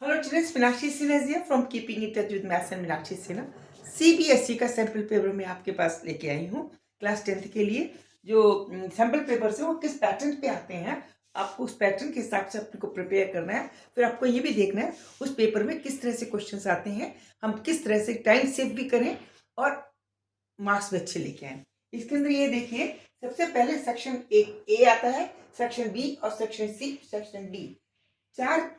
Hello students, Meenakshi Sinha is here from Keeping in Touch with Maths and Meenakshi Sinha. CBSE का sample paper मैं आपके पास लेके आई हूँ class 10th के लिए। जो सैम्पल पेपर है वो किस पैटर्न पे आते हैं, आपको उस पैटर्न के हिसाब से अपने को प्रिपेयर करना है। फिर आपको ये भी देखना है उस पेपर में किस तरह से क्वेश्चंस आते हैं, हम किस तरह से टाइम सेव भी करें और मार्क्स भी अच्छे लेके आए। इसके अंदर ये देखिए, सबसे पहले सेक्शन ए आता है, सेक्शन बी और section C, section D, 4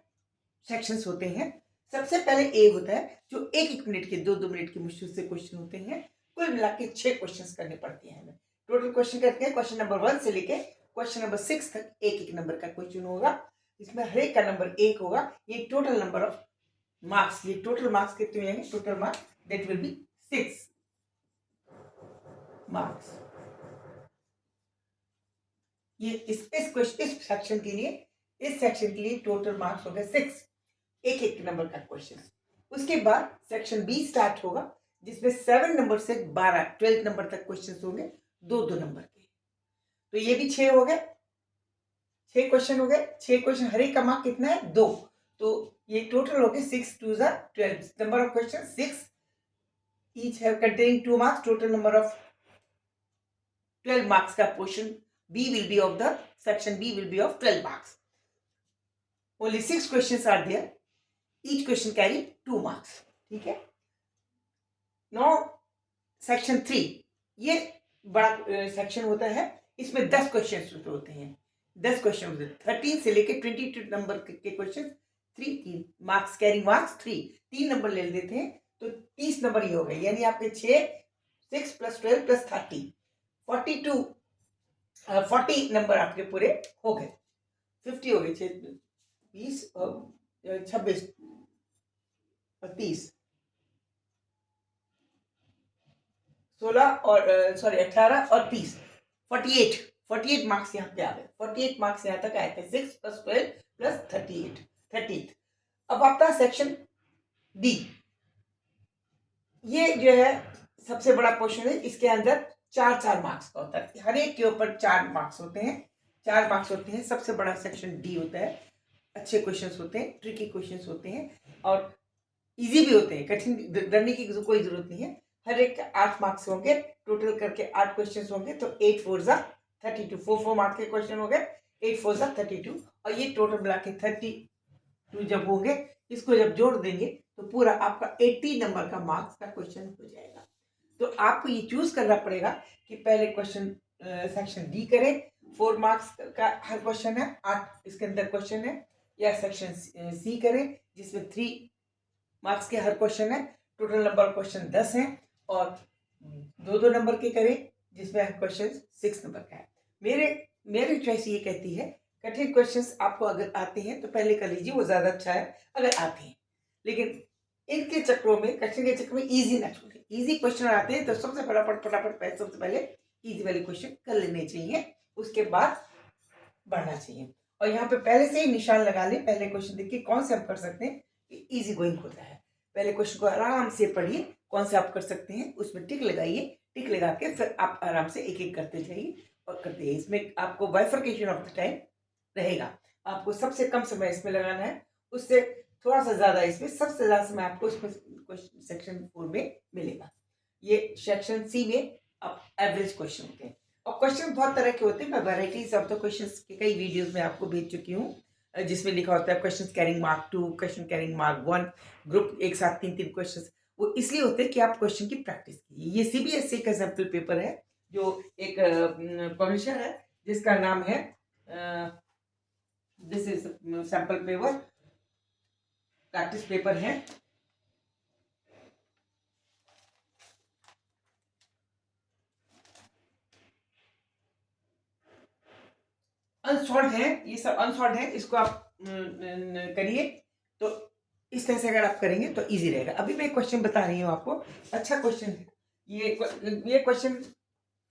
sections होते हैं। सबसे पहले ए होता है जो 1-1 मिनट के 2-2 मिनट के मुश्किल से क्वेश्चन होते हैं। कुल मिला के 6 क्वेश्चन करने पड़ते हैं हमें। टोटल क्वेश्चन करते हैं, क्वेश्चन नंबर 1 से लेके क्वेश्चन नंबर 6 तक 1-1 नंबर का क्वेश्चन होगा। इसमें हर एक का नंबर 1 होगा। ये टोटल नंबर ऑफ मार्क्स, ये टोटल मार्क्स कितने होंगे? Total marks that will be 6 marks. ये इस सेक्शन के लिए टोटल मार्क्स हो गए 6, 1-1 नंबर का क्वेश्चन। उसके बाद सेक्शन बी स्टार्ट होगा जिसमें 7 नंबर से 12 नंबर तक क्वेश्चन होंगे, 2-2 नंबर के। तो ये भी 6 हो गए, 6 क्वेश्चन हो गए। 6 क्वेश्चन, हर एक का मार्क कितना है? 2। तो ये टोटल हो गए 6 2 12 number of question 6, each have containing 2 marks. Total number of 12 marks का portion B will be of the section B will be of 12 marks. Only 6 questions are there. Each question carry 2 marks. ठीक है। Now section 3, ये बड़ा section होता है। इसमें 10 question होते हैं। 10 क्वेश्चन होते हैं, 13 से लेके 22 नंबर के question. 3 marks, carry marks 3 number ले लेते हैं तो 30 नंबर ही हो गए। यानी आपके 6 प्लस 12 प्लस 30 42 40 नंबर आपके पूरे हो गए। 50 हो गए, 20 और 26 और 30, 16 और 18 और 30, 48 मार्क्स यहाँ पे आ गए। 48 मार्क्स यहाँ तक आए थे। 6 प्लस 12 प्लस 38। अब आपका सेक्शन डी, ये जो है सबसे बड़ा पोर्शन है। इसके अंदर 4 मार्क्स का होता है, हर एक के ऊपर 4 मार्क्स होते हैं। 4 मार्क्स होते हैं। सबसे बड़ा सेक्शन डी होता है। अच्छे क्वेश्चंस होते हैं, ट्रिकी क्वेश्चंस होते हैं और इजी भी होते हैं। कठिन डरने की कोई जरूरत नहीं है। हर एक 8 मार्क्स होंगे, टोटल करके 8 क्वेश्चन होंगे। तो 8 4 32, 4 मार्क्स के क्वेश्चन हो गए। 8 4 32 और ये टोटल मिला के 32 जब होंगे, इसको जब जोड़ देंगे तो पूरा आपका 80 नंबर का मार्क्स का क्वेश्चन हो जाएगा। तो आपको ये चूज करना पड़ेगा कि पहले क्वेश्चन सेक्शन डी करें, 4 मार्क्स का हर क्वेश्चन है, 8 इसके अंदर क्वेश्चन है, या सेक्शन सी करें जिसमें 3 मार्क्स के हर क्वेश्चन है, टोटल नंबर क्वेश्चन 10 है, और 2-2 नंबर के करें जिसमें हर क्वेश्चन 6 नंबर का है। मेरी चॉइस ये कहती है कठिन क्वेश्चंस आपको अगर आते हैं तो पहले कर लीजिए, वो ज्यादा अच्छा है अगर आते हैं। लेकिन इनके चक्रों में, कठिन के चक्र में इजी ना छोड़े। इजी क्वेश्चन आते हैं तो सबसे फटाफट सबसे पहले इजी वाले क्वेश्चन कर लेने चाहिए, उसके बाद बढ़ना चाहिए। और यहाँ पे पहले से ही निशान लगा लें, पहले क्वेश्चन देखिए कौन से आप कर सकते हैं, इजी गोइंग होता है। पहले क्वेश्चन को आराम से पढ़िए, कौन से आप कर सकते हैं उसमें टिक लगाइए। टिक लगा के फिर आप आराम से एक एक करते जाइए और करते जाइए। इसमें आपको बाइफर्केशन ऑफ द टाइम रहेगा। आपको सबसे कम समय इसमें लगाना है, उससे थोड़ा सा ज्यादा इसमें, सबसे ज्यादा समय आपको इसमें सेक्शन 4 में मिलेगा। ये सेक्शन सी में आप एवरेज क्वेश्चन होते हैं। और क्वेश्चन बहुत तरह के होते हैं। मैं वैराइटीज ऑफ द क्वेश्चंस के कई वीडियोस में आपको भेज चुकी हूँ, जिसमें लिखा होता है question carrying mark 2, question carrying mark 1, group एक साथ 3-3 क्वेश्चन। वो इसलिए होते हैं कि आप क्वेश्चन की प्रैक्टिस कीजिए। ये सीबीएसई का सैम्पल पेपर है, जो एक पब्लिशर है जिसका नाम है, this is sample paper, practice paper है। अनसॉल्व है, ये सब अनसॉल्व है, इसको आप करिए। तो इस तरह से अगर आप करेंगे तो इजी रहेगा। अभी मैं क्वेश्चन बता रही हूँ आपको, अच्छा क्वेश्चन है ये क्वेश्चन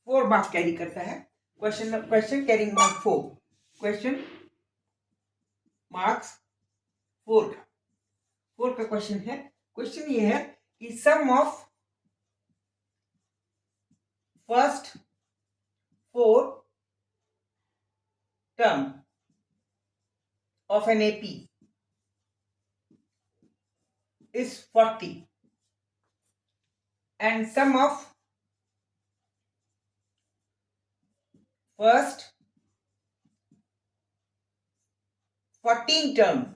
4 मार्क्स कैरी करता है। Question carrying mark 4, question marks 4 का क्वेश्चन है। क्वेश्चन ये है कि sum of first 4 term of an AP is 40 and sum of first 14 term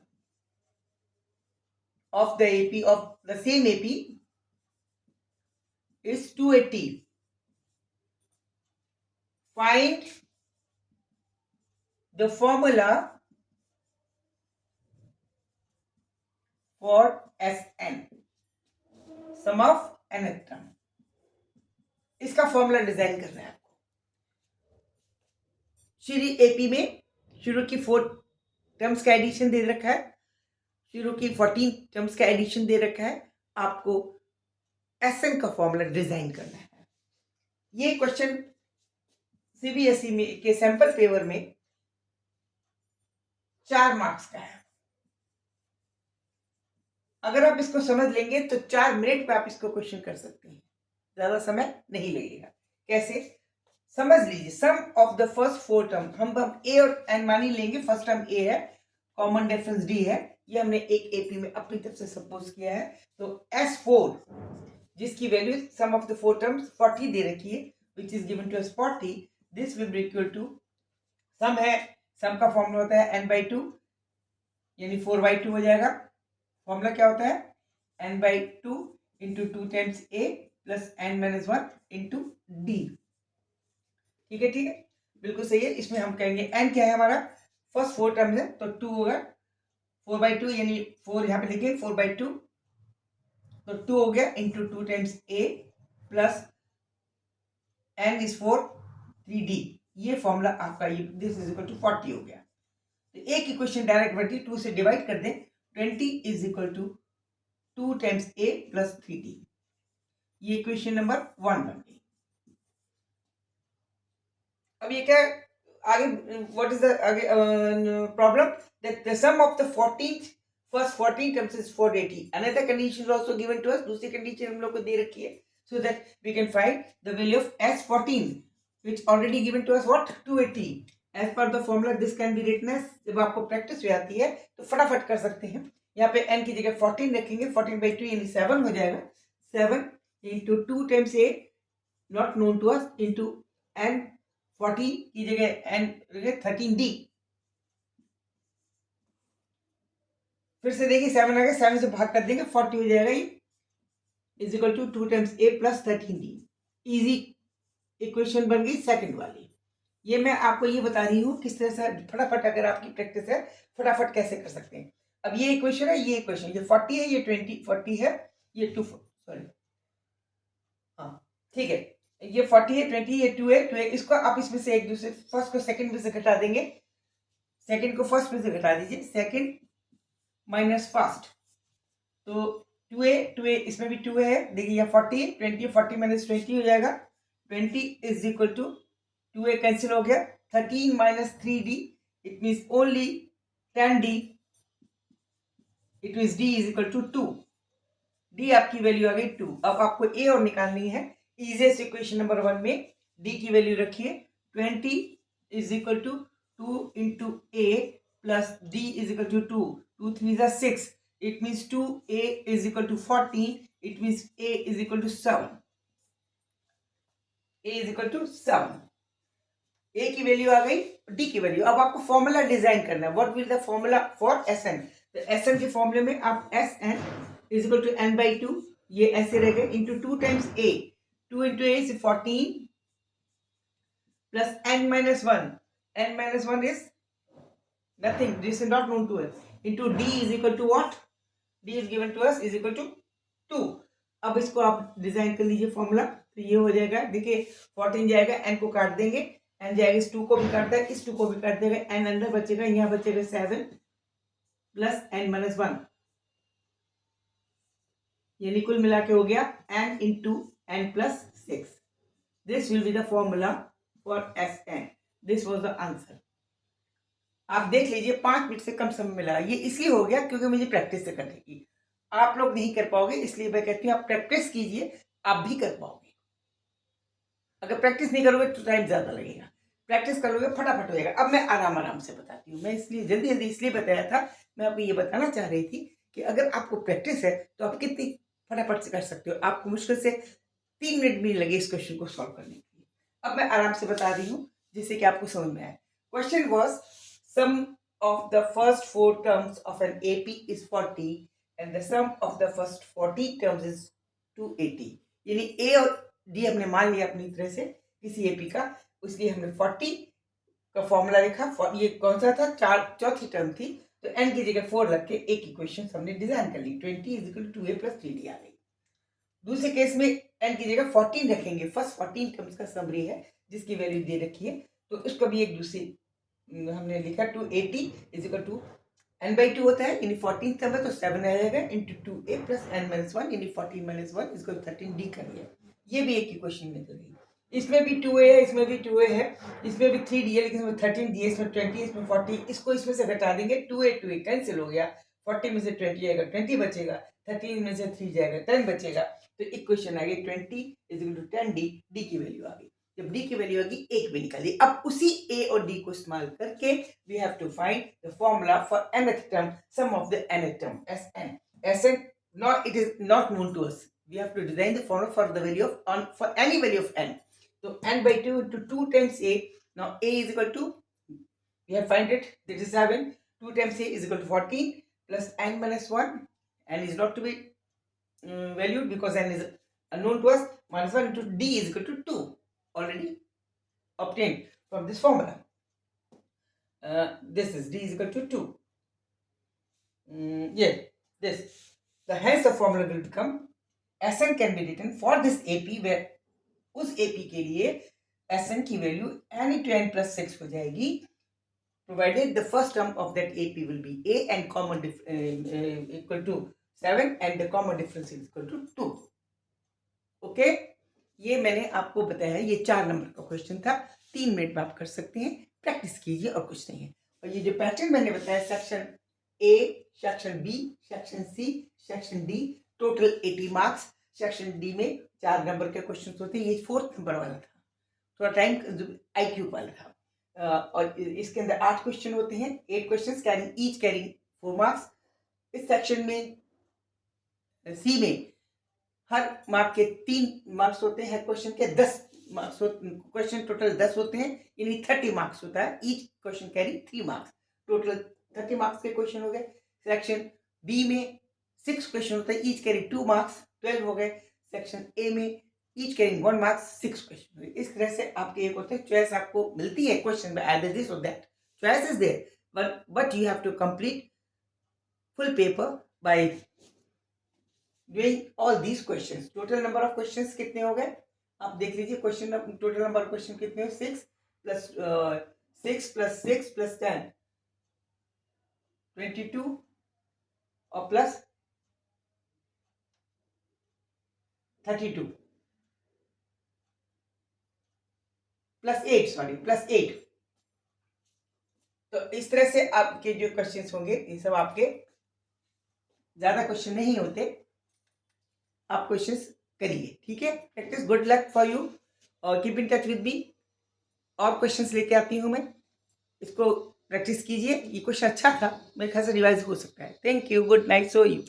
of the AP of the same AP is 280. Find the formula for SN, sum of nth term. इसका formula design करना है आपको। Shri AP में शुरू की 4 terms का addition दे रखा है, शुरू की 14 टर्म्स का एडिशन दे रखा है। आपको एसएन का फॉर्मूला डिजाइन करना है। ये क्वेश्चन सीबीएसई में के सैंपल पेपर में 4 मार्क्स का है। अगर आप इसको समझ लेंगे तो 4 मिनट पे आप इसको क्वेश्चन कर सकते हैं, ज्यादा समय नहीं लगेगा। कैसे समझ लीजिए, सम ऑफ द फर्स्ट 4 टर्म, हम ए और एन मान ही लेंगे। फर्स्ट टर्म ए है, कॉमन डिफरेंस डी है, ये हमने एक एपी में अपनी तरफ से सपोज किया है। तो S4 जिसकी value sum of the 4 terms 40 दे रखी है, which is given to S 40, this will be equal to sum है, सम का फॉर्मूला होता है n/2 यानी 4/2 हो जाएगा। फॉर्मूला क्या होता है, n/2 into 2 times a plus n-1 into D. ठीक है, ठीक है, बिल्कुल सही है। इसमें हम कहेंगे n क्या है हमारा, फर्स्ट 4 टर्म है तो 2 होगा, 4/2 यानी 4 यहाँ पे लिखेंगे 4/2, तो 2 हो गया into 2 times a plus n is 4 3d। ये फॉर्मूला आपका, ये दिस इज इक्वल टू 40 हो गया। तो एक इक्वेशन डायरेक्ट 22 से डिवाइड कर दें, 20 is equal to 2 times a plus 3d। ये इक्वेशन नंबर 1 बन गई। अब ये क्या आगे, व्हाट इज द आगे problem, that the sum of the 14th first 14 terms is 480। Another condition also given to us, दूसरी कंडीशन हम लोग को दे रखी है, so that we can find the value of S14 which already given to us what 280 as per the formula। this can be written as, जब आपको practice हो जाती है तो फटाफट कर सकते हैं। यहाँ पे n की जगह 14 रखेंगे, 14/2 यानी 7 हो जाएगा। 7 into 2 times a not known to us into n 40 की जगह n 13d। फिर से देखिए 7 आ गया, 7 से भाग कर देंगे 40 हो जाएगा, ये is equal to 2 times a plus 13d। Easy equation बन गई सेकंड वाली। ये मैं आपको ये बता रही हूँ किस तरह से फटाफट, अगर आपकी प्रैक्टिस है फटाफट कैसे कर सकते हैं। अब ये इक्वेशन है, ये इक्वेशन, ये 40 है, ये 40 है, ये 2 सॉरी हाँ ठीक है, ये 40 है, 20 ये 2 है, इसको आप इसमें से एक दूसरे फर्स्ट को सेकंड में से घटा देंगे, सेकंड को फर्स्ट में से घटा दीजिए, सेकंड माइनस फर्स्ट, तो 2a इसमें भी 2a है। देखिए यहाँ 40 20 40 माइनस 20 हो जाएगा, 20 is equal to 2a cancel हो गया, 13 minus 3d it means only 10d, it means d is equal to 2। d आपकी वैल्यू आ गई 2। अब आपको a और निकालनी है। इजीएस्ट इक्वेशन नंबर 1 में d की वैल्यू रखिए, 20 is equal to 2 into a plus d is equal to 2, 2 3 जा 6, it means 2a is equal to 14, it means a is equal to 7, a is equal to 7। a की value आ गई, d की value. अब आपको formula design करना है, what will the formula for SN। तो SN के फॉर्मूले में आप SN is equal to n/2, ये ऐसे रहेगा, into 2 times a, 2 into a is 14 plus n-1, n-1 is nothing, this is not known to us, into d is equal to what, d is given to us is equal to 2। अब इसको आप design कर लीजिए formula, तो ये हो जाएगा, देखिए 14 जाएगा, n को काट देंगे, n जाएगा, इस 2 को भी काटता है, इस 2 को भी काट देगा, n अंदर बचेगा, यहाँ बचेगा 7 प्लस n-1, यानी कुल मिला के हो गया n into n plus 6। This will be the formula for SN। This was the answer. आप देख लीजिए 5 मिनट से कम समय मिला। ये इसलिए हो गया क्योंकि मुझे प्रैक्टिस से करने की, आप लोग नहीं कर पाओगे, इसलिए मैं कहती हूँ आप प्रैक्टिस कीजिए, आप भी कर पाओगे। अगर प्रैक्टिस नहीं करोगे तो टाइम ज्यादा लगेगा, प्रैक्टिस करोगे फटाफट हो जाएगा। अब मैं आराम आराम से बताती हूँ, मैं इसलिए जल्दी जल्दी इसलिए बताया था, मैं आपको ये बताना चाह रही थी कि अगर आपको प्रैक्टिस है तो आप कितनी फटाफट से कर सकते हो। आपको मुश्किल से 3 मिनट भी नहीं लगे इस क्वेश्चन को सॉल्व करने के लिए। अब मैं आराम से बता रही हूँ जिससे कि आपको समझ में आए। Question was sum of the first 4 terms of an AP is 40 and the sum of the first 40 terms is 280। यानी A और D हमने मान लिया अपनी तरह से किसी AP का, उसलिए हमने 40 का फॉर्मूला लिखा। ये कौन सा था? चौथी टर्म थी, तो n की जगह 4 रख के एक इक्वेशन हमने डिजाइन कर ली। 20 is equal to 2a plus 3d आ गई। दूसरे केस में n की जगह 14 रखेंगे। फर्स्ट 14 टर्म्स का समरी है जिसकी वैल्यू दे रखी है, तो उसका भी एक दूसरी हमने लिखा 280 इज इक्वल टू n/2 होता है, यानी 14 टर्म है तो 7 आ जाएगा इंटू 2a प्लस n-1, यानी 14 - 1 इज इक्वल टू 13d कर लिया। ये भी एक इक्वेशन में कर ली। इसमें भी 2a है, इसमें भी 2a है, इसमें भी 3d है, लेकिन इसमें 13d है, इसमें 20, इसमें 40। इसको इसमें से घटा देंगे, 2a कैंसिल हो गया, 40 में से 20 जाएगा, 20 बचेगा, 13 में से 3 जाएगा, 10 बचेगा, तो इक्वेशन आ गई 20 is equal to 10d। d की वैल्यू आ गई। जब d की वैल्यू आ गई, एक भी निकाल दी। अब उसी a और d को इस्तेमाल करके we have to find the formula for nth term, sum of the nth term, Sn not, it is not known to us. We have to design the formula for the value of for any value of n. So n/2 into 2 times a. Now a is equal to, we have find it, that is 7. 2 times a is equal to 14 plus n minus 1. N is not to be valued because n is unknown to us. Minus 1 into d is equal to 2, already obtained from this formula. This is d is equal to 2. Yeah, this. Hence the formula will become Sn can be written for this AP where उस AP के लिए Sn की value n into n plus 6 हो जाएगी, provided the first term of that AP will be a and common equal to 7 and the common difference is equal to 2. Okay, ये मैंने आपको बताया है। ये 4 नंबर का क्वेश्चन था, 3 मिनट में आप कर सकते हैं। प्रैक्टिस कीजिए और कुछ नहीं है। और ये जो पैटर्न मैंने बताया, section A, section B, section C, section D, total 80 marks. Section D में 4 नंबर के क्वेश्चन होते हैं। ये 4th नंबर वाला था, थोड़ा टाइम IQ वाला था। और इसके अंदर 8 क्वेश्चन होते हैं, 8 question carrying each carrying 4 marks. इस सेक्शन में सी में हर मार्क के 3 मार्क्स होते हैं, हर क्वेश्चन के 10 मार्क्स, क्वेश्चन टोटल 10 होते हैं, यानी 30 मार्क्स होता है। Each question carry 3 marks, total 30 marks के क्वेश्चन हो गए। सेक्शन बी में 6 क्वेश्चन होते हैं, ईच कैरी 2 मार्क्स, 12 हो गए। सेक्शन ए में ईच कैरिंग 1 मार्क्स, 6 क्वेश्चन हो गए। इस तरह से आपके एक होते हैं, चॉइस आपको मिलती है क्वेश्चन में, आइदर दिस और that, choice is there, but you have to complete full paper by doing all these questions. Total number of questions कितने हो गए आप देख लीजिए। क्वेश्चन टोटल नंबर क्वेश्चन कितने हो, 6 प्लस 6 प्लस 10 22 और प्लस 32 प्लस 8 तो इस तरह से आपके जो क्वेश्चंस होंगे ये सब आपके ज्यादा क्वेश्चन नहीं होते, आप क्वेश्चंस करिए, ठीक है। Practice, good luck for you और keep in touch with me. और क्वेश्चंस लेके आती हूँ मैं, इसको प्रैक्टिस कीजिए। ये क्वेश्चन अच्छा था, मेरे ख्याल से रिवाइज हो सकता है। Thank you, good night, so you.